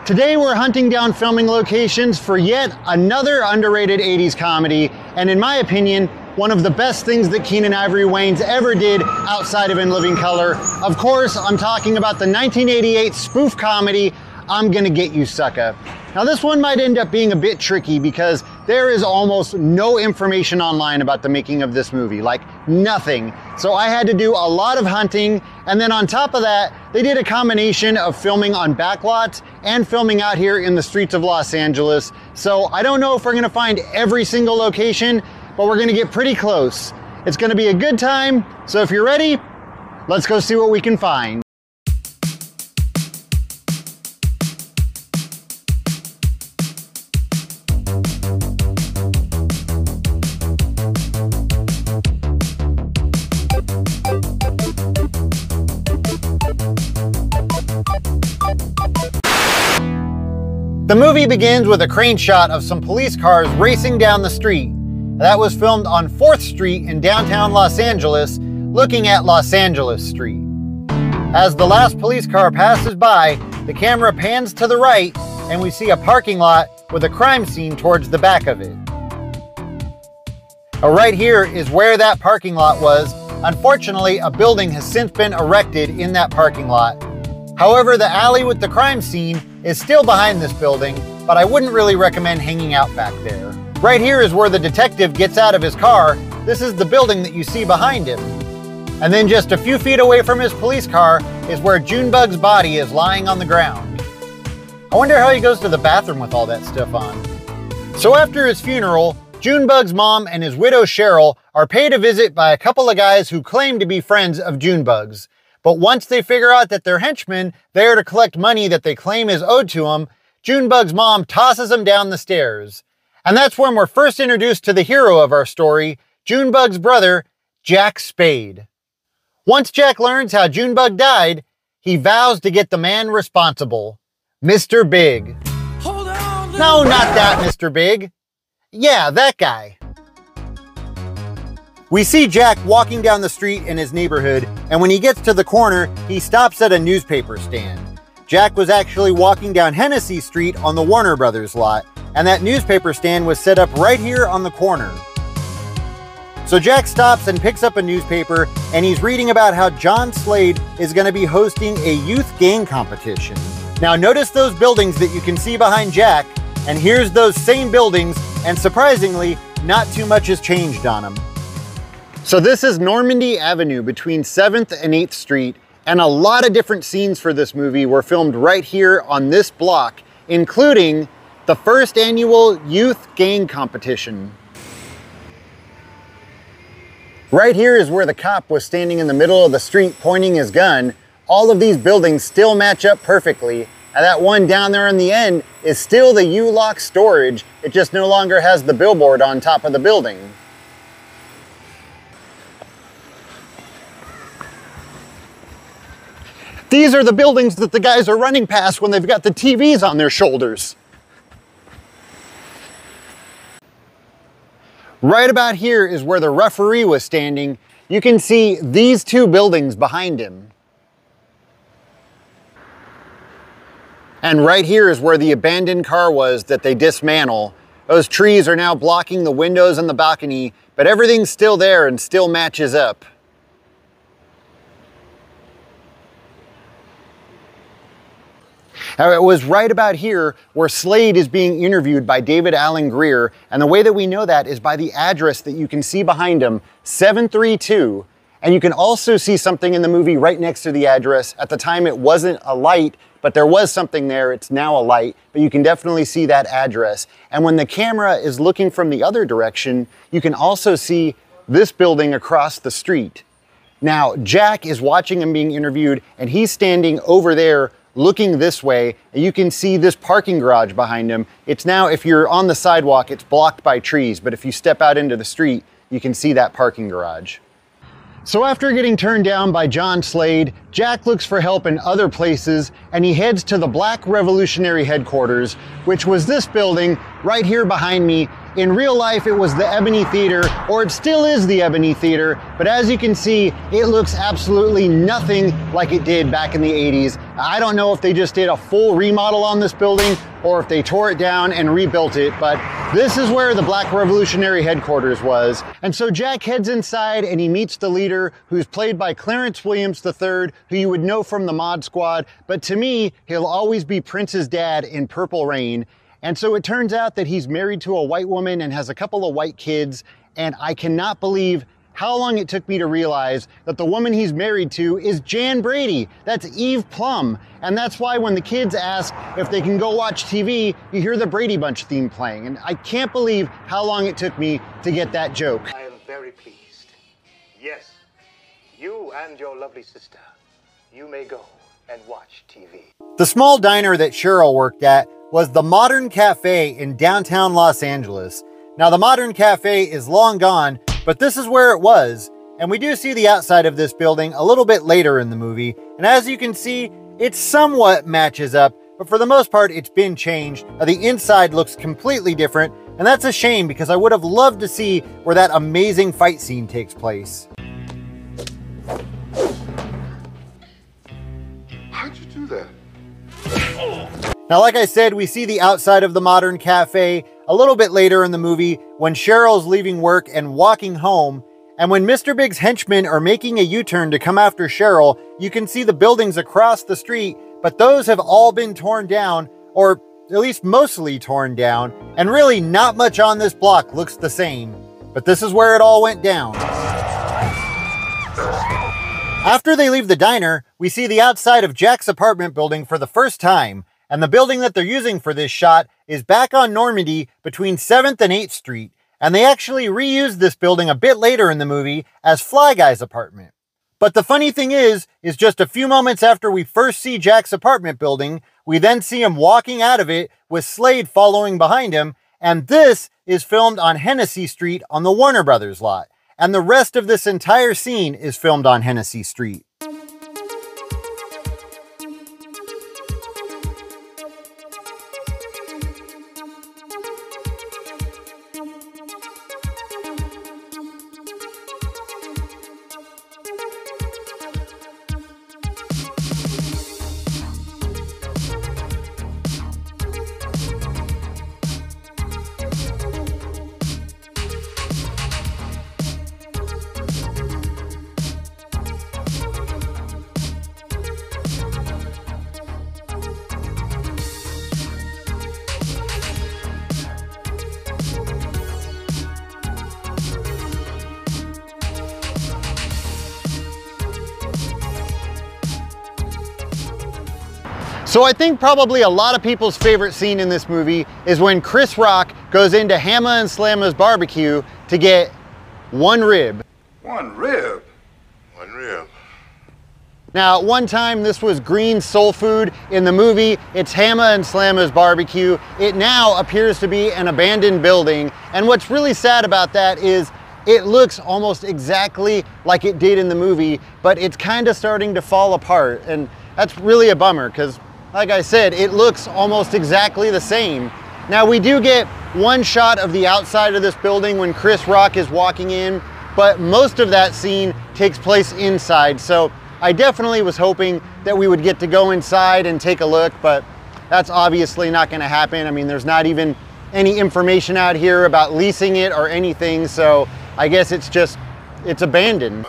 Today we're hunting down filming locations for yet another underrated 80s comedy, and in my opinion, one of the best things that Keenen Ivory Wayans ever did outside of In Living Color. Of course, I'm talking about the 1988 spoof comedy, I'm Gonna Get You Sucka. Now this one might end up being a bit tricky because there is almost no information online about the making of this movie, like nothing. So I had to do a lot of hunting, and then on top of that, they did a combination of filming on backlots and filming out here in the streets of Los Angeles. So I don't know if we're gonna find every single location, but we're gonna get pretty close. It's gonna be a good time, so if you're ready, let's go see what we can find. The movie begins with a crane shot of some police cars racing down the street. That was filmed on 4th Street in downtown Los Angeles, looking at Los Angeles Street. As the last police car passes by, the camera pans to the right and we see a parking lot with a crime scene towards the back of it. Now, right here is where that parking lot was. Unfortunately, a building has since been erected in that parking lot. However, the alley with the crime scene is still behind this building, but I wouldn't really recommend hanging out back there. Right here is where the detective gets out of his car. This is the building that you see behind him. And then just a few feet away from his police car is where Junebug's body is lying on the ground. I wonder how he goes to the bathroom with all that stuff on. So after his funeral, Junebug's mom and his widow Cheryl are paid a visit by a couple of guys who claim to be friends of Junebug's. But once they figure out that they're henchmen there to collect money that they claim is owed to them, Junebug's mom tosses them down the stairs. And that's when we're first introduced to the hero of our story, Junebug's brother, Jack Spade. Once Jack learns how Junebug died, he vows to get the man responsible, Mr. Big. Hold on, no, not that Mr. Big. Yeah, that guy. We see Jack walking down the street in his neighborhood, and when he gets to the corner, he stops at a newspaper stand. Jack was actually walking down Hennessy Street on the Warner Brothers lot, and that newspaper stand was set up right here on the corner. So Jack stops and picks up a newspaper, and he's reading about how John Slade is going to be hosting a youth game competition. Now notice those buildings that you can see behind Jack, and here's those same buildings, and surprisingly, not too much has changed on them. So this is Normandy Avenue between 7th and 8th Street, and a lot of different scenes for this movie were filmed right here on this block, including the first annual youth gang competition. Right here is where the cop was standing in the middle of the street pointing his gun. All of these buildings still match up perfectly, and that one down there in the end is still the U-Lock storage. It just no longer has the billboard on top of the building. These are the buildings that the guys are running past when they've got the TVs on their shoulders. Right about here is where the referee was standing. You can see these two buildings behind him. And right here is where the abandoned car was that they dismantle. Those trees are now blocking the windows and the balcony, but everything's still there and still matches up. Now, it was right about here where Slade is being interviewed by David Alan Grier, and the way that we know that is by the address that you can see behind him, 732, and you can also see something in the movie right next to the address. At the time it wasn't a light, but there was something there. It's now a light, but you can definitely see that address. And when the camera is looking from the other direction, you can also see this building across the street. Now, Jack is watching him being interviewed, and he's standing over there looking this way, and you can see this parking garage behind him. It's now, if you're on the sidewalk, it's blocked by trees, but if you step out into the street, you can see that parking garage. So after getting turned down by John Slade, Jack looks for help in other places, and he heads to the Black Revolutionary Headquarters, which was this building right here behind me. In real life, it was the Ebony Theater, or it still is the Ebony Theater, but as you can see, it looks absolutely nothing like it did back in the 80s. I don't know if they just did a full remodel on this building or if they tore it down and rebuilt it, but this is where the Black Revolutionary headquarters was. And so Jack heads inside and he meets the leader, who's played by Clarence Williams III, who you would know from the Mod Squad, but to me, he'll always be Prince's dad in Purple Rain. And so it turns out that he's married to a white woman and has a couple of white kids, and I cannot believe how long it took me to realize that the woman he's married to is Jan Brady. That's Eve Plum. And that's why when the kids ask if they can go watch TV, you hear the Brady Bunch theme playing. And I can't believe how long it took me to get that joke. I am very pleased. Yes, you and your lovely sister, you may go and watch TV. The small diner that Cheryl worked at was the Modern Cafe in downtown Los Angeles. Now the Modern Cafe is long gone, but this is where it was. And we do see the outside of this building a little bit later in the movie. And as you can see, it somewhat matches up, but for the most part, it's been changed. The inside looks completely different, and that's a shame because I would have loved to see where that amazing fight scene takes place. How'd you do that? Now, like I said, we see the outside of the Modern Cafe a little bit later in the movie when Cheryl's leaving work and walking home. And when Mr. Big's henchmen are making a U-turn to come after Cheryl, you can see the buildings across the street, but those have all been torn down, or at least mostly torn down, and really not much on this block looks the same. But this is where it all went down. After they leave the diner, we see the outside of Jack's apartment building for the first time. And the building that they're using for this shot is back on Normandy between 7th and 8th Street. And they actually reused this building a bit later in the movie as Fly Guy's apartment. But the funny thing is just a few moments after we first see Jack's apartment building, we then see him walking out of it with Slade following behind him. And this is filmed on Hennessy Street on the Warner Brothers lot. And the rest of this entire scene is filmed on Hennessy Street. So I think probably a lot of people's favorite scene in this movie is when Chris Rock goes into Hammer and Slammer's barbecue to get one rib. One rib? One rib. Now, at one time, this was green soul food. In the movie, it's Hammer and Slammer's barbecue. It now appears to be an abandoned building. And what's really sad about that is it looks almost exactly like it did in the movie, but it's kind of starting to fall apart. And that's really a bummer because, like I said, it looks almost exactly the same. Now, we do get one shot of the outside of this building when Chris Rock is walking in, but most of that scene takes place inside. So I definitely was hoping that we would get to go inside and take a look, but that's obviously not going to happen. I mean, there's not even any information out here about leasing it or anything, so I guess it's abandoned.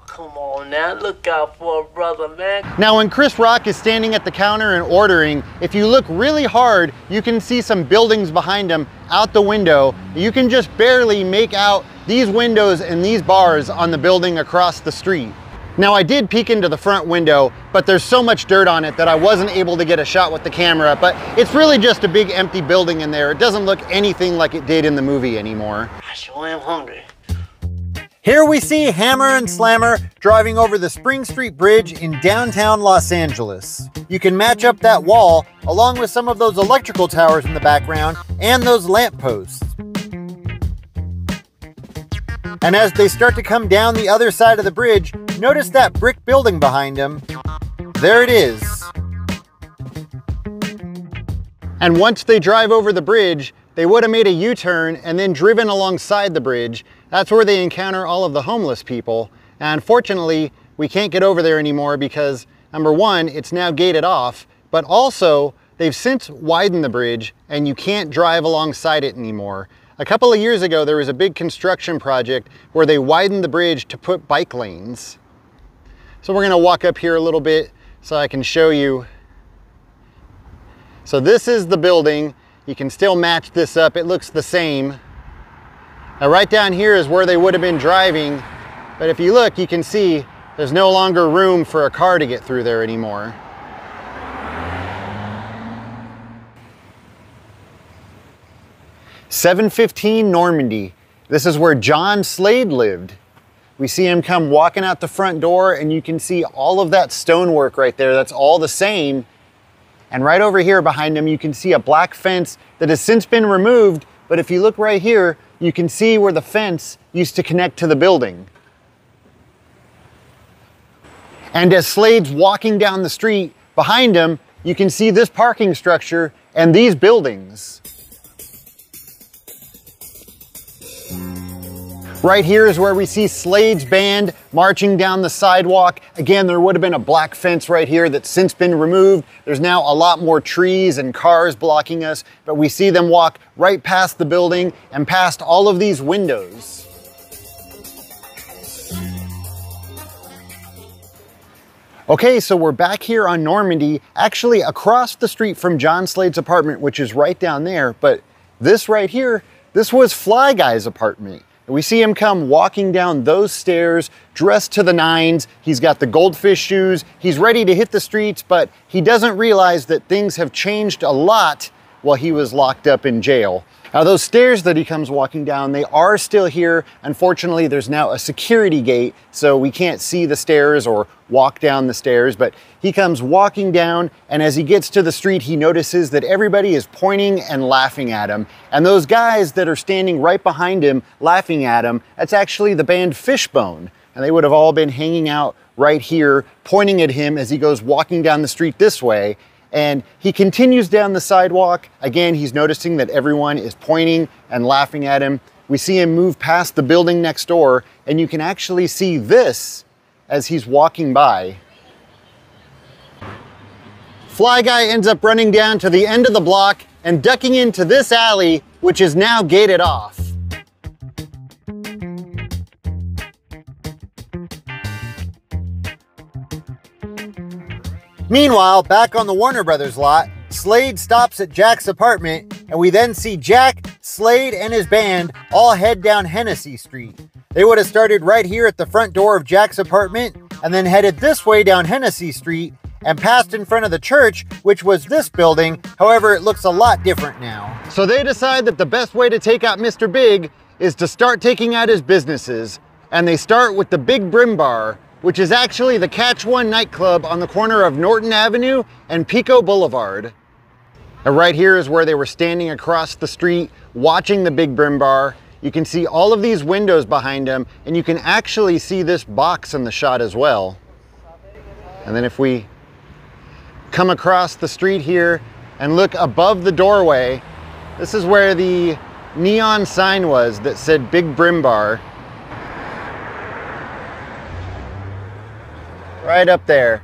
Come on now, look out for a brother, man. Now, when Chris Rock is standing at the counter and ordering, if you look really hard, you can see some buildings behind him out the window. You can just barely make out these windows and these bars on the building across the street. Now, I did peek into the front window, but there's so much dirt on it that I wasn't able to get a shot with the camera, but it's really just a big empty building in there. It doesn't look anything like it did in the movie anymore. I sure am hungry. Here we see Hammer and Slammer driving over the Spring Street Bridge in downtown Los Angeles. You can match up that wall along with some of those electrical towers in the background and those lampposts. And as they start to come down the other side of the bridge, notice that brick building behind them. There it is. And once they drive over the bridge, they would have made a U-turn and then driven alongside the bridge. That's where they encounter all of the homeless people. And unfortunately, we can't get over there anymore because, number one, it's now gated off, but also they've since widened the bridge and you can't drive alongside it anymore. A couple of years ago, there was a big construction project where they widened the bridge to put bike lanes. So we're gonna walk up here a little bit so I can show you. So this is the building. You can still match this up. It looks the same. Now right down here is where they would have been driving. But if you look, you can see there's no longer room for a car to get through there anymore. "715 Normandy. This is where John Slade lived. We see him come walking out the front door and you can see all of that stonework right there. That's all the same. And right over here behind him, you can see a black fence that has since been removed. But if you look right here, you can see where the fence used to connect to the building. And as Slade's walking down the street, behind him, you can see this parking structure and these buildings. Right here is where we see Slade's band marching down the sidewalk. Again, there would have been a black fence right here that's since been removed. There's now a lot more trees and cars blocking us, but we see them walk right past the building and past all of these windows. Okay, so we're back here on Normandy, actually across the street from John Slade's apartment, which is right down there. But this right here, this was Fly Guy's apartment. We see him come walking down those stairs, dressed to the nines. He's got the goldfish shoes. He's ready to hit the streets, but he doesn't realize that things have changed a lot while he was locked up in jail. Now those stairs that he comes walking down, they are still here. Unfortunately, there's now a security gate, so we can't see the stairs or walk down the stairs, but he comes walking down, and as he gets to the street, he notices that everybody is pointing and laughing at him. And those guys that are standing right behind him, laughing at him, that's actually the band Fishbone. And they would have all been hanging out right here, pointing at him as he goes walking down the street this way. And he continues down the sidewalk. Again, he's noticing that everyone is pointing and laughing at him. We see him move past the building next door, and you can actually see this as he's walking by. Fly Guy ends up running down to the end of the block and ducking into this alley, which is now gated off. Meanwhile, back on the Warner Brothers lot, Slade stops at Jack's apartment, and we then see Jack, Slade, and his band all head down Hennessy Street. They would have started right here at the front door of Jack's apartment, and then headed this way down Hennessy Street, and passed in front of the church, which was this building. However, it looks a lot different now. So they decide that the best way to take out Mr. Big is to start taking out his businesses, and they start with the Big Brim Bar, which is actually the Catch One nightclub on the corner of Norton Avenue and Pico Boulevard. And right here is where they were standing across the street watching the Big Brim Bar. You can see all of these windows behind them, and you can actually see this box in the shot as well. And then if we come across the street here and look above the doorway, this is where the neon sign was that said Big Brim Bar. Right up there.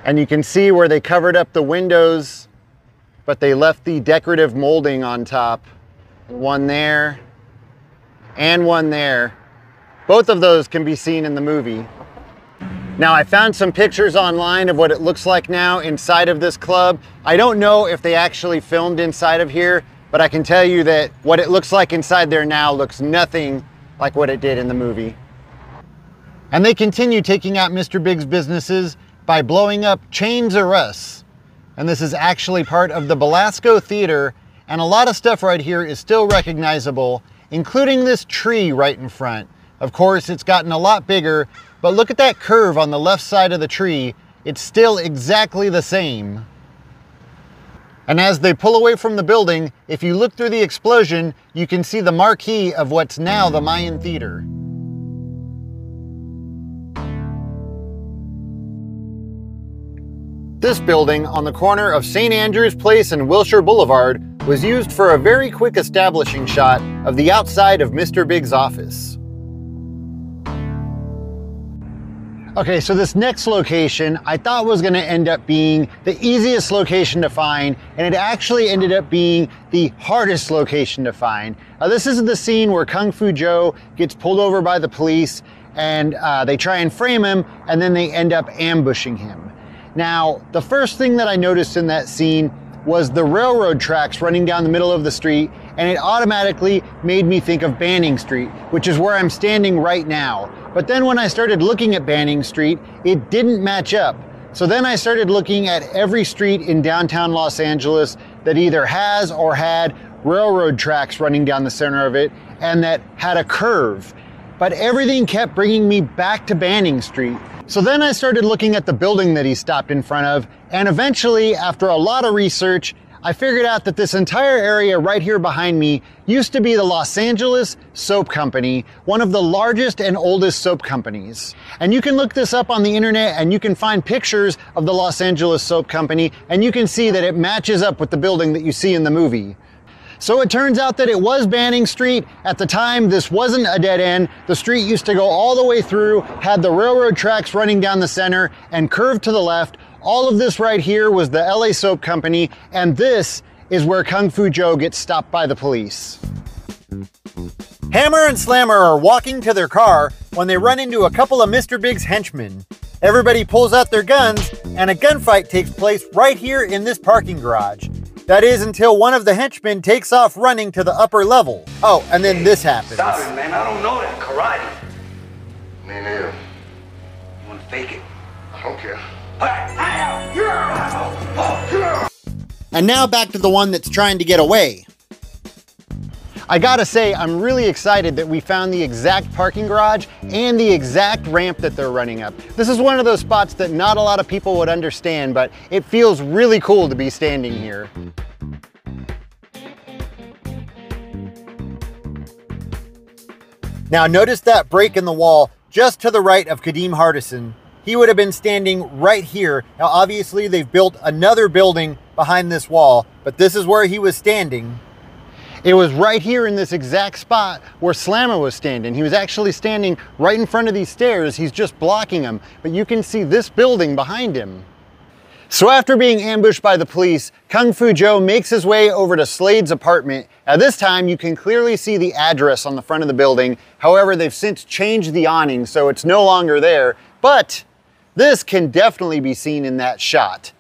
And you can see where they covered up the windows, but they left the decorative molding on top. One there and one there. Both of those can be seen in the movie. Now, I found some pictures online of what it looks like now inside of this club. I don't know if they actually filmed inside of here, but I can tell you that what it looks like inside there now looks nothing like what it did in the movie. And they continue taking out Mr. Big's businesses by blowing up Chains R Us. And this is actually part of the Belasco Theater, and a lot of stuff right here is still recognizable, including this tree right in front. Of course, it's gotten a lot bigger, but look at that curve on the left side of the tree. It's still exactly the same. And as they pull away from the building, if you look through the explosion, you can see the marquee of what's now the Mayan Theater. This building on the corner of St. Andrew's Place and Wilshire Boulevard was used for a very quick establishing shot of the outside of Mr. Big's office. Okay, so this next location I thought was going to end up being the easiest location to find, and it actually ended up being the hardest location to find. This is the scene where Kung Fu Joe gets pulled over by the police, and they try and frame him, and then they end up ambushing him. Now, the first thing that I noticed in that scene was the railroad tracks running down the middle of the street, and it automatically made me think of Banning Street, which is where I'm standing right now. But then when I started looking at Banning Street, it didn't match up. So then I started looking at every street in downtown Los Angeles that either has or had railroad tracks running down the center of it and that had a curve. But everything kept bringing me back to Banning Street. So then I started looking at the building that he stopped in front of, and eventually, after a lot of research, I figured out that this entire area right here behind me used to be the Los Angeles Soap Company, one of the largest and oldest soap companies. And you can look this up on the internet and you can find pictures of the Los Angeles Soap Company, and you can see that it matches up with the building that you see in the movie. So it turns out that it was Banning Street. At the time, this wasn't a dead end. The street used to go all the way through, had the railroad tracks running down the center, and curved to the left. All of this right here was the LA Soap Company, and this is where Kung Fu Joe gets stopped by the police. Hammer and Slammer are walking to their car when they run into a couple of Mr. Big's henchmen. Everybody pulls out their guns, and a gunfight takes place right here in this parking garage. That is until one of the henchmen takes off running to the upper level. Oh, and then this happens. Sorry, man, I don't know that karate. Me neither. You wanna fake it? I don't care. And now back to the one that's trying to get away. I gotta say, I'm really excited that we found the exact parking garage and the exact ramp that they're running up. This is one of those spots that not a lot of people would understand, but it feels really cool to be standing here. Now notice that break in the wall just to the right of Kadeem Hardison. He would have been standing right here. Now obviously they've built another building behind this wall, but this is where he was standing. It was right here in this exact spot where Slammer was standing. He was actually standing right in front of these stairs. He's just blocking them, but you can see this building behind him. So after being ambushed by the police, Kung Fu Joe makes his way over to Slade's apartment. Now this time you can clearly see the address on the front of the building. However, they've since changed the awning, so it's no longer there, but this can definitely be seen in that shot.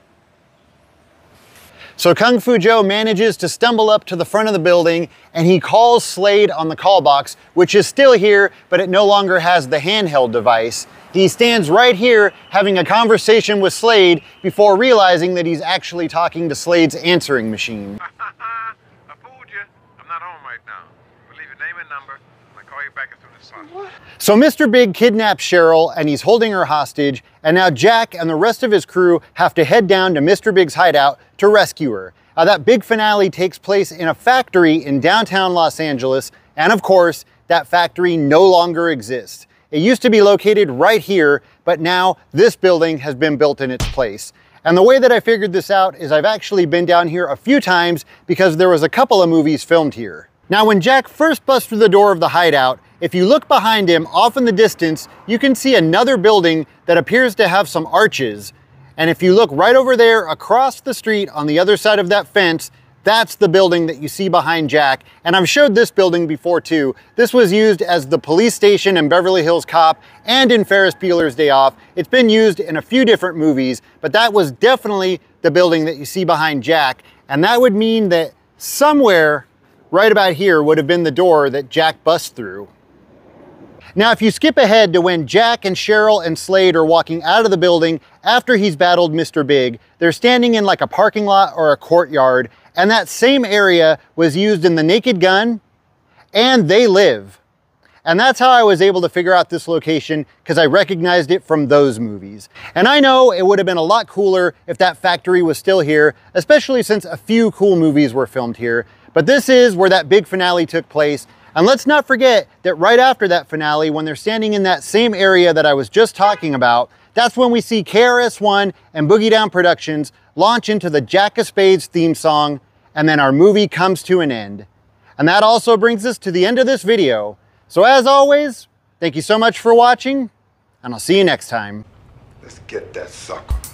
So Kung Fu Joe manages to stumble up to the front of the building, and he calls Slade on the call box, which is still here, but it no longer has the handheld device. He stands right here having a conversation with Slade before realizing that he's actually talking to Slade's answering machine. I fooled you. I'm not home right now. We'll leave your name and number. I'll call you back as soon as possible. So Mr. Big kidnaps Cheryl and he's holding her hostage, and now Jack and the rest of his crew have to head down to Mr. Big's hideout to rescue her. That big finale takes place in a factory in downtown Los Angeles, and of course, that factory no longer exists. It used to be located right here, but now this building has been built in its place. And the way that I figured this out is I've actually been down here a few times because there was a couple of movies filmed here. Now when Jack first busts through the door of the hideout, if you look behind him off in the distance, you can see another building that appears to have some arches. And if you look right over there across the street on the other side of that fence, that's the building that you see behind Jack. And I've showed this building before too. This was used as the police station in Beverly Hills Cop and in Ferris Bueller's Day Off. It's been used in a few different movies, but that was definitely the building that you see behind Jack. And that would mean that somewhere right about here would have been the door that Jack busts through. Now, if you skip ahead to when Jack and Cheryl and Slade are walking out of the building after he's battled Mr. Big, they're standing in like a parking lot or a courtyard, and that same area was used in The Naked Gun and They Live. And that's how I was able to figure out this location, because I recognized it from those movies. And I know it would have been a lot cooler if that factory was still here, especially since a few cool movies were filmed here. But this is where that big finale took place. And let's not forget that right after that finale, when they're standing in that same area that I was just talking about, That's when we see KRS-One and Boogie Down Productions launch into the Jack of Spades theme song, and then our movie comes to an end. And that also brings us to the end of this video. So as always, thank you so much for watching, and I'll see you next time. Let's get that sucker.